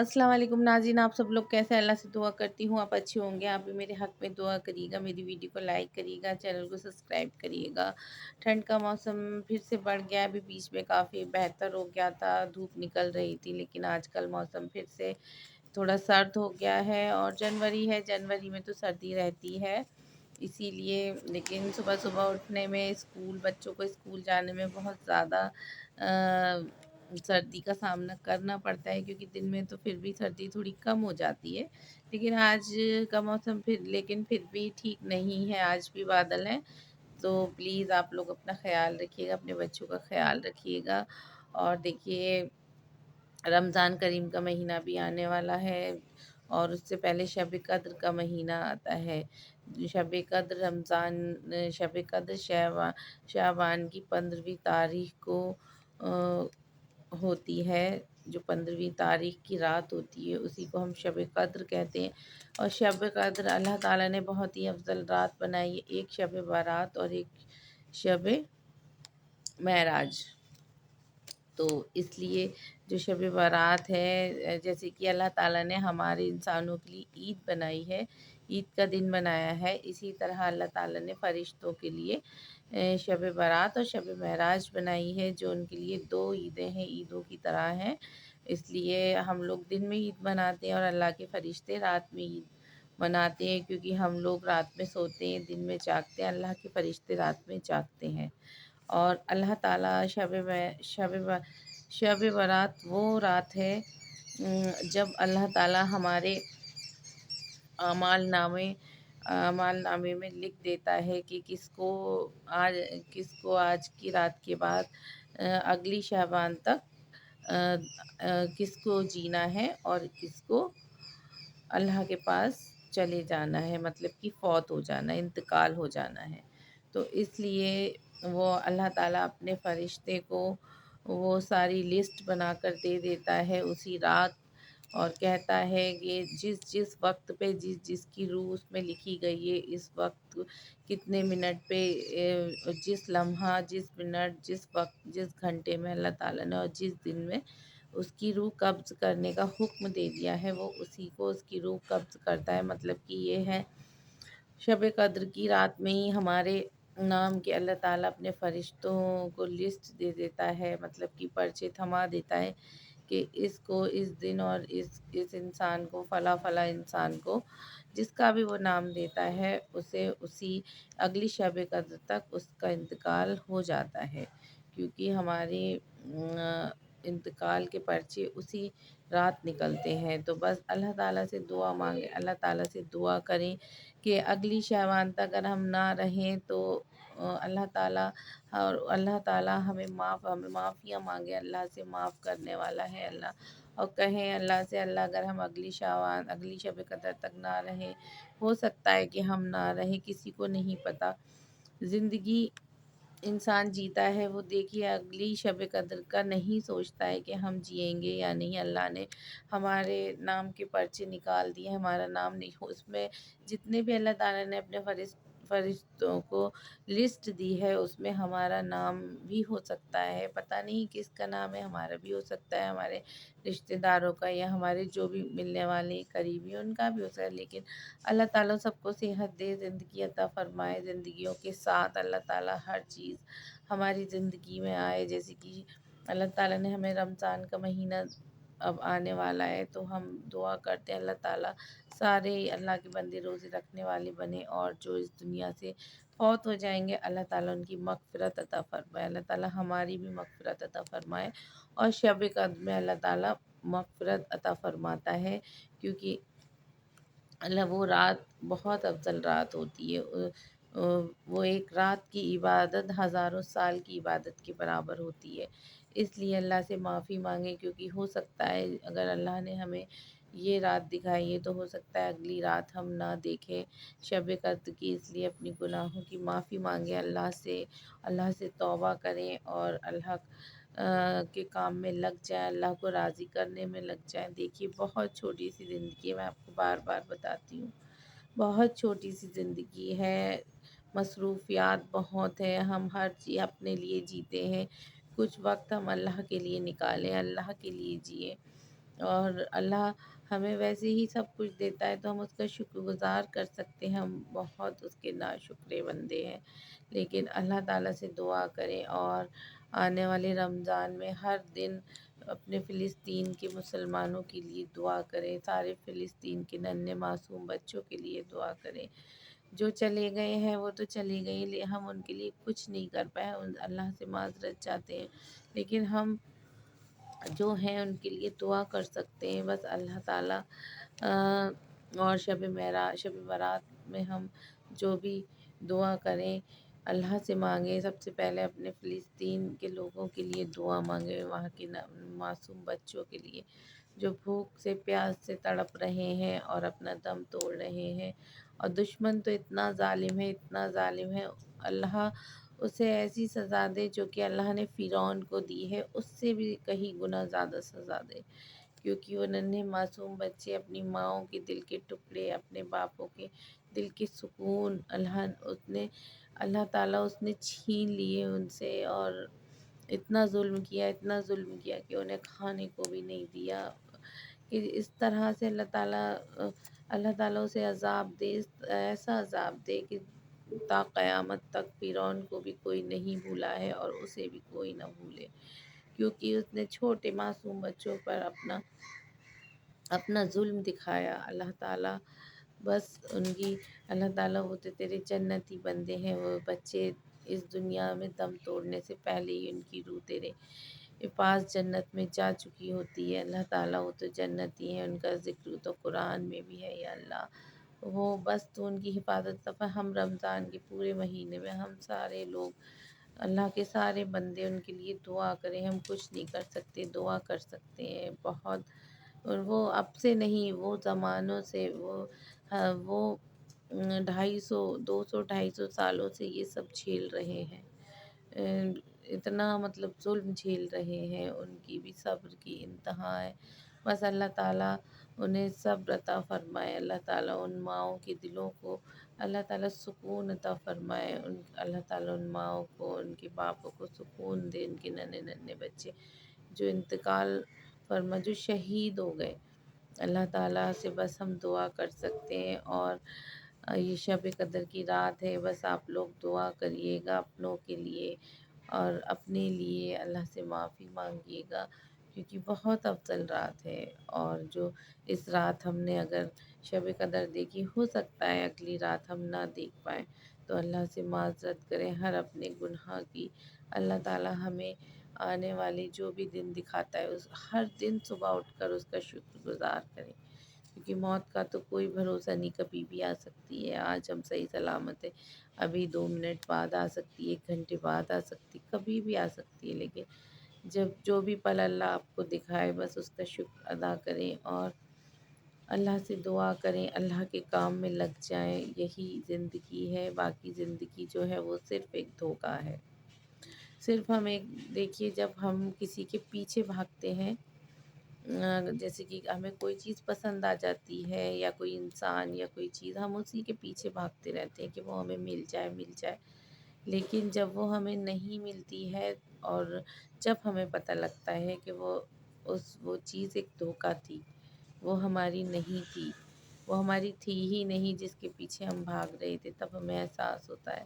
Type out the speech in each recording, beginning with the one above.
السلام علیکم ناظرین، آپ سب لوگ کیسے؟ اللہ سے دعا کرتی ہوں آپ اچھے ہوں گے۔ آپ بھی میرے حق میں دعا کریے گا، میری ویڈیو کو لائک کریے گا، چینل کو سبسکرائب کریے گا۔ ٹھنڈ کا موسم پھر سے بڑھ گیا، ابھی بیچ میں کافی بہتر ہو گیا تھا، دھوپ نکل رہی تھی، لیکن آج کل موسم پھر سے تھوڑا سرد ہو گیا ہے۔ اور جنوری ہے، جنوری میں تو سردی رہتی ہے، اسی لیے لیکن صبح صبح اٹھنے میں، بچوں کو اسکول جانے میں بہت زیادہ سردی کا سامنا کرنا پڑتا ہے، کیونکہ دن میں تو پھر بھی سردی تھوڑی کم ہو جاتی ہے، لیکن آج کا موسم پھر بھی ٹھیک نہیں ہے، آج بھی بادل ہیں۔ تو پلیز آپ لوگ اپنا خیال رکھیے گا، اپنے بچوں کا خیال رکھیے گا۔ اور دیکھیے، رمضان کریم کا مہینہ بھی آنے والا ہے، اور اس سے پہلے شب قدر کا مہینہ آتا ہے۔ شب قدر شعبان کی 15ویں تاریخ کو ہوتی ہے، جو 15ویں تاریخ کی رات ہوتی ہے اسی کو ہم شب قدر کہتے ہیں۔ اور شب قدر اللہ تعالیٰ نے بہت ہی افضل رات بنائی ہے، ایک شب برات اور ایک شب معراج۔ تو اس لیے جو شب برات ہے، جیسے کہ اللہ تعالیٰ نے ہمارے انسانوں کے لیے عید بنائی ہے، عید کا دن بنایا ہے، اسی طرح اللہ تعالیٰ نے فرشتوں کے لیے شب برات اور شب معراج بنائی ہے، جو ان کے لیے دو عیدیں ہیں، عیدوں کی طرح ہیں۔ اس لیے ہم لوگ دن میں عید مناتے ہیں اور اللہ کے فرشتے رات میں عید مناتے ہیں، کیونکہ ہم لوگ رات میں سوتے ہیں، دن میں جاگتے ہیں، اللہ کے فرشتے رات میں جاگتے ہیں۔ اور اللہ تعالیٰ شب برات وہ رات ہے جب اللہ تعالیٰ ہمارے اعمال نامے میں لکھ دیتا ہے کہ کس کو آج کی رات کے بعد اگلی شعبان تک کس کو جینا ہے اور کس کو اللہ کے پاس چلے جانا ہے، مطلب کہ فوت ہو جانا ہے، انتقال ہو جانا ہے۔ تو اس لیے وہ اللہ تعالیٰ اپنے فرشتے کو وہ ساری لسٹ بنا کر دے دیتا ہے اسی رات، اور کہتا ہے کہ جس وقت پہ جس کی روح اس میں لکھی گئی ہے، اس وقت کتنے منٹ پہ جس لمحہ، جس منٹ، جس وقت، جس گھنٹے میں اللہ تعالیٰ نے اور جس دن میں اس کی روح قبض کرنے کا حکم دے دیا ہے، وہ اسی کو اس کی روح قبض کرتا ہے۔ مطلب کہ یہ ہے، شب قدر کی رات میں ہی ہمارے نام کے اللہ تعالیٰ اپنے فرشتوں کو لسٹ دے دیتا ہے، مطلب کہ پرچے تھما دیتا ہے کہ اس کو اس دن اور اس انسان کو، فلاں فلاں انسان کو، جس کا بھی وہ نام دیتا ہے، اسے اسی اگلی شب قدر تک اس کا انتقال ہو جاتا ہے، کیونکہ ہمارے انتقال کے پرچے اسی رات نکلتے ہیں۔ تو بس اللہ تعالیٰ سے دعا مانگیں، اللہ تعالیٰ سے دعا کریں کہ اگلی شعبان تک اگر ہم نہ رہیں تو اللہ تعالیٰ ہمیں معافیاں مانگے، اللہ سے معاف کرنے والا ہے اللہ، اور کہیں اللہ سے، اللہ اگر ہم اگلی شب قدر تک نہ رہیں، ہو سکتا ہے کہ ہم نہ رہیں، کسی کو نہیں پتہ۔ زندگی انسان جیتا ہے، وہ دیکھیے اگلی شب قدر کا نہیں سوچتا ہے کہ ہم جئیں گے یا نہیں۔ اللہ نے ہمارے نام کے پرچے نکال دیے، ہمارا نام نہیں ہو اس میں، جتنے بھی اللہ تعالیٰ نے اپنے فرشتوں کو لسٹ دی ہے، اس میں ہمارا نام بھی ہو سکتا ہے، پتہ نہیں کس کا نام ہے، ہمارا بھی ہو سکتا ہے، ہمارے رشتہ داروں کا، یا ہمارے جو بھی ملنے والے قریبی ان کا بھی ہو سکتا ہے، لیکن اللہ تعالیٰ سب کو صحت دے، زندگی عطا فرمائے، زندگیوں کے ساتھ اللہ تعالیٰ ہر چیز ہماری زندگی میں آئے۔ جیسے کہ اللہ تعالیٰ نے ہمیں رمضان کا مہینہ اب آنے والا ہے، تو ہم دعا کرتے ہیں اللہ تعالیٰ سارے اللہ کے بندے روزے رکھنے والے بنے، اور جو اس دنیا سے فوت ہو جائیں گے اللہ تعالیٰ ان کی مغفرت عطا فرمائے، اللہ تعالیٰ ہماری بھی مغفرت عطا فرمائے۔ اور شب قدر میں اللہ تعالیٰ مغفرت عطا فرماتا ہے، کیونکہ وہ رات بہت افضل رات ہوتی ہے، وہ ایک رات کی عبادت ہزاروں سال کی عبادت کے برابر ہوتی ہے۔ اس لیے اللہ سے معافی مانگیں، کیونکہ ہو سکتا ہے اگر اللہ نے ہمیں یہ رات دکھائی ہے تو ہو سکتا ہے اگلی رات ہم نہ دیکھیں شب قدر کی، اس لیے اپنی گناہوں کی معافی مانگیں اللہ سے توبہ کریں، اور اللہ کے کام میں لگ جائیں، اللہ کو راضی کرنے میں لگ جائیں۔ دیکھیے بہت چھوٹی سی زندگی ہے، میں آپ کو بار بار بتاتی ہوں، بہت چھوٹی سی زندگی ہے، مصروفیات بہت ہیں، ہم ہر چیز اپنے لیے جیتے ہیں، کچھ وقت ہم اللہ کے لیے نکالیں، اللہ کے لیے جئیں۔ اور اللہ ہمیں ویسے ہی سب کچھ دیتا ہے تو ہم اس کا شکر گزار کر سکتے ہیں، ہم بہت اس کے ناشکرے بندے ہیں۔ لیکن اللہ تعالیٰ سے دعا کریں اور آنے والے رمضان میں ہر دن اپنے فلسطین کے مسلمانوں کے لیے دعا کریں، سارے فلسطین کے ننھے معصوم بچوں کے لیے دعا کریں۔ جو چلے گئے ہیں وہ تو چلے گئے، ہم ان کے لیے کچھ نہیں کر پائے، اللہ سے معذرت چاہتے ہیں، لیکن ہم جو ہیں ان کے لیے دعا کر سکتے ہیں۔ بس اللہ تعالیٰ اور شب برات میں ہم جو بھی دعا کریں اللہ سے مانگیں، سب سے پہلے اپنے فلسطین کے لوگوں کے لیے دعا مانگیں، وہاں کے معصوم بچوں کے لیے جو بھوک سے پیاس سے تڑپ رہے ہیں اور اپنا دم توڑ رہے ہیں۔ اور دشمن تو اتنا ظالم ہے، اتنا ظالم ہے، اللہ اسے ایسی سزا دے جو کہ اللہ نے فرعون کو دی ہے، اس سے بھی کہیں گنا زیادہ سزا دے، کیونکہ وہ ننھے معصوم بچے اپنی ماؤں کے دل کے ٹکڑے، اپنے باپوں کے دل کے سکون اللہ تعالیٰ اس نے چھین لیے ان سے، اور اتنا ظلم کیا، اتنا ظلم کیا کہ انہیں کھانے کو بھی نہیں دیا، کہ اس طرح سے اللہ تعالیٰ اسے عذاب دے، ایسا عذاب دے کہ تا قیامت تک فرعون کو بھی کوئی نہیں بھولا ہے اور اسے بھی کوئی نہ بھولے، کیونکہ اس نے چھوٹے معصوم بچوں پر اپنا ظلم دکھایا۔ اللہ تعالیٰ بس اللہ تعالیٰ وہ تو تیرے جنتی بندے ہیں، وہ بچے اس دنیا میں دم توڑنے سے پہلے ہی ان کی روح تیرے پاس جنت میں جا چکی ہوتی ہے۔ اللہ تعالیٰ وہ تو جنتی ہیں، ان کا ذکر تو قرآن میں بھی ہے۔ یا اللہ وہ بس تو ان کی حفاظت ہم رمضان کے پورے مہینے میں ہم سارے لوگ اللہ کے سارے بندے ان کے لیے دعا کریں، ہم کچھ نہیں کر سکتے، دعا کر سکتے ہیں بہت، اور وہ اب سے نہیں، وہ زمانوں سے، وہ 200 سالوں سے یہ سب جھیل رہے ہیں، اتنا مطلب ظلم جھیل رہے ہیں، ان کی بھی صبر کی انتہا ہے۔ بس اللہ تعالیٰ انہیں صبر عطا فرمائے، اللہ تعالیٰ ان ماؤں کے دلوں کو اللہ تعالیٰ سکون عطا فرمائے، اللہ تعالیٰ ان ماؤں کو، ان کے باپوں کو سکون دے، ان کے ننھے ننھے بچے جو جو شہید ہو گئے، اللہ تعالیٰ سے بس ہم دعا کر سکتے ہیں۔ اور یہ شب قدر کی رات ہے، بس آپ لوگ دعا کریے گا اپنوں کے لیے اور اپنے لیے، اللہ سے معافی مانگیے گا، کیونکہ بہت افضل رات ہے، اور جو اس رات ہم نے اگر شب قدر دیکھی، ہو سکتا ہے اگلی رات ہم نہ دیکھ پائیں، تو اللہ سے معذرت کریں ہر اپنے گناہ کی۔ اللہ تعالیٰ ہمیں آنے والے جو بھی دن دکھاتا ہے، ہر دن صبح اٹھ کر اس کا شکر گزار کریں، کیونکہ موت کا تو کوئی بھروسہ نہیں، کبھی بھی آ سکتی ہے۔ آج ہم صحیح سلامت ہے، ابھی 2 منٹ بعد آ سکتی ہے، 1 گھنٹے بعد آ سکتی، کبھی بھی آ سکتی ہے، لیکن جو بھی پل اللہ آپ کو دکھائے بس اس کا شکر ادا کریں اور اللہ سے دعا کریں، اللہ کے کام میں لگ جائیں، یہی زندگی ہے، باقی زندگی جو ہے وہ صرف ایک دھوکہ ہے۔ صرف ہم دیکھیے جب ہم کسی کے پیچھے بھاگتے ہیں، جیسے کہ ہمیں کوئی چیز پسند آ جاتی ہے یا کوئی انسان یا کوئی چیز، ہم اسی کے پیچھے بھاگتے رہتے ہیں کہ وہ ہمیں مل جائے، لیکن جب وہ ہمیں نہیں ملتی ہے اور جب ہمیں پتہ لگتا ہے کہ وہ چیز ایک دھوکہ تھی، وہ ہماری نہیں تھی، وہ ہماری تھی ہی نہیں جس کے پیچھے ہم بھاگ رہے تھے، تب ہمیں احساس ہوتا ہے،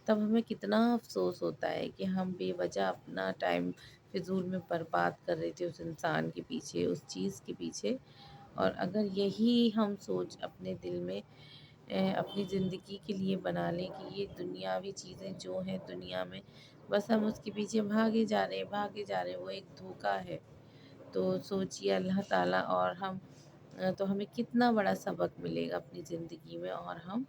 تب ہمیں کتنا افسوس ہوتا ہے کہ ہم بے وجہ اپنا ٹائم فضول میں برباد کر رہے تھے اس انسان کے پیچھے، اس چیز کے پیچھے۔ اور اگر یہی ہم سوچ اپنے دل میں اپنی زندگی کے لیے بنا لیں کہ یہ دنیاوی چیزیں جو ہیں دنیا میں، بس ہم اس کے پیچھے بھاگے جا رہے ہیں، وہ ایک دھوکہ ہے، تو سوچیے اللہ تعالیٰ تو ہمیں کتنا بڑا سبق ملے گا اپنی زندگی میں، اور ہم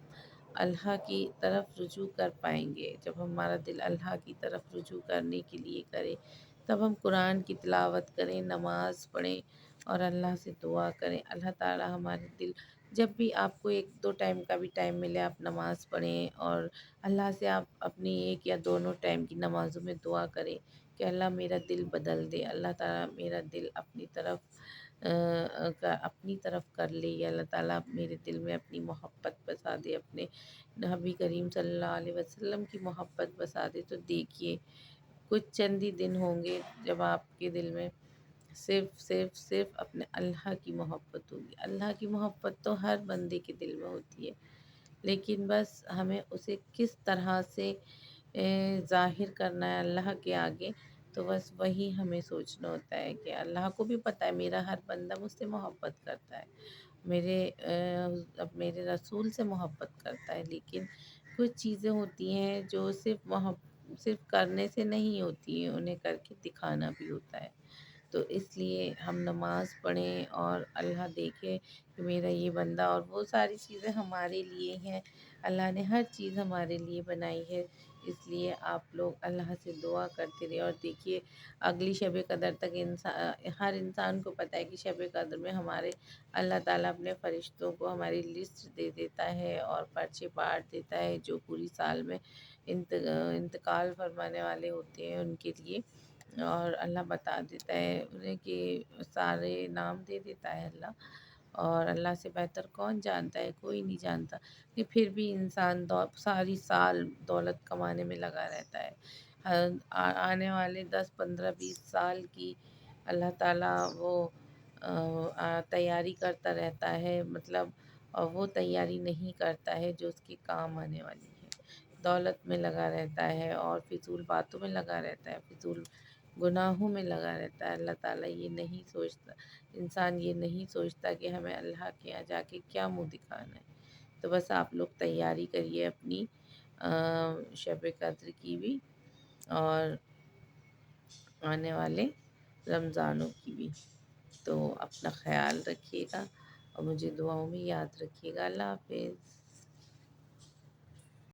اللہ کی طرف رجوع کر پائیں گے۔ جب ہمارا دل اللہ کی طرف رجوع کرنے کے لیے کرے، تب ہم قرآن کی تلاوت کریں، نماز پڑھیں اور اللہ سے دعا کریں۔ اللہ تعالیٰ ہمارے دل، جب بھی آپ کو 1-2 ٹائم کا بھی ٹائم ملے آپ نماز پڑھیں، اور اللہ سے آپ اپنی 1 یا دونوں ٹائم کی نمازوں میں دعا کریں کہ اللہ میرا دل بدل دے، اللہ تعالیٰ میرا دل اپنی طرف کر لے، یا اللہ تعالیٰ میرے دل میں اپنی محبت بسا دے، اپنے نبی کریم صلی اللہ علیہ وسلم کی محبت بسا دے، تو دیکھیے کچھ چند ہی دن ہوں گے جب آپ کے دل میں صرف اپنے اللہ کی محبت ہوگی۔ اللہ کی محبت تو ہر بندے کے دل میں ہوتی ہے، لیکن بس ہمیں اسے کس طرح سے ظاہر کرنا ہے اللہ کے آگے، تو بس وہی ہمیں سوچنا ہوتا ہے کہ اللہ کو بھی پتہ ہے میرا ہر بندہ مجھ سے محبت کرتا ہے، میرے رسول سے محبت کرتا ہے، لیکن کچھ چیزیں ہوتی ہیں جو صرف کرنے سے نہیں ہوتی ہیں، انہیں کر کے دکھانا بھی ہوتا ہے۔ تو اس لیے ہم نماز پڑھیں اور اللہ دیکھے کہ میرا یہ بندہ، اور وہ ساری چیزیں ہمارے لیے ہیں، اللہ نے ہر چیز ہمارے لیے بنائی ہے، اس لیے آپ لوگ اللہ سے دعا کرتے رہے۔ اور دیکھیے اگلی شب قدر تک ہر انسان کو پتہ ہے کہ شب قدر میں ہمارے اللہ تعالیٰ اپنے فرشتوں کو ہماری لسٹ دے دیتا ہے اور پرچے بانٹ دیتا ہے جو پوری سال میں انتقال فرمانے والے ہوتے ہیں ان کے لیے، اور اللہ بتا دیتا ہے انہیں کہ سارے نام دے دیتا ہے اللہ، اور اللہ سے بہتر کون جانتا ہے؟ کوئی نہیں جانتا، کہ پھر بھی انسان ساری سال دولت کمانے میں لگا رہتا ہے، آنے والے 10 15 20 سال کی اللہ تعالیٰ وہ تیاری کرتا رہتا ہے، مطلب اور وہ تیاری نہیں کرتا ہے جو اس کے کام آنے والی ہے، دولت میں لگا رہتا ہے اور فضول باتوں میں لگا رہتا ہے، فضول گناہوں میں لگا رہتا ہے۔ اللہ تعالیٰ یہ نہیں سوچتا، انسان یہ نہیں سوچتا کہ ہمیں اللہ کے یہاں جا کے کیا منہ دکھانا ہے۔ تو بس آپ لوگ تیاری کریے اپنی شب قدر کی بھی، اور آنے والے رمضانوں کی بھی۔ تو اپنا خیال رکھیے گا اور مجھے دعاؤں میں یاد رکھیے گا۔ اللہ حافظ۔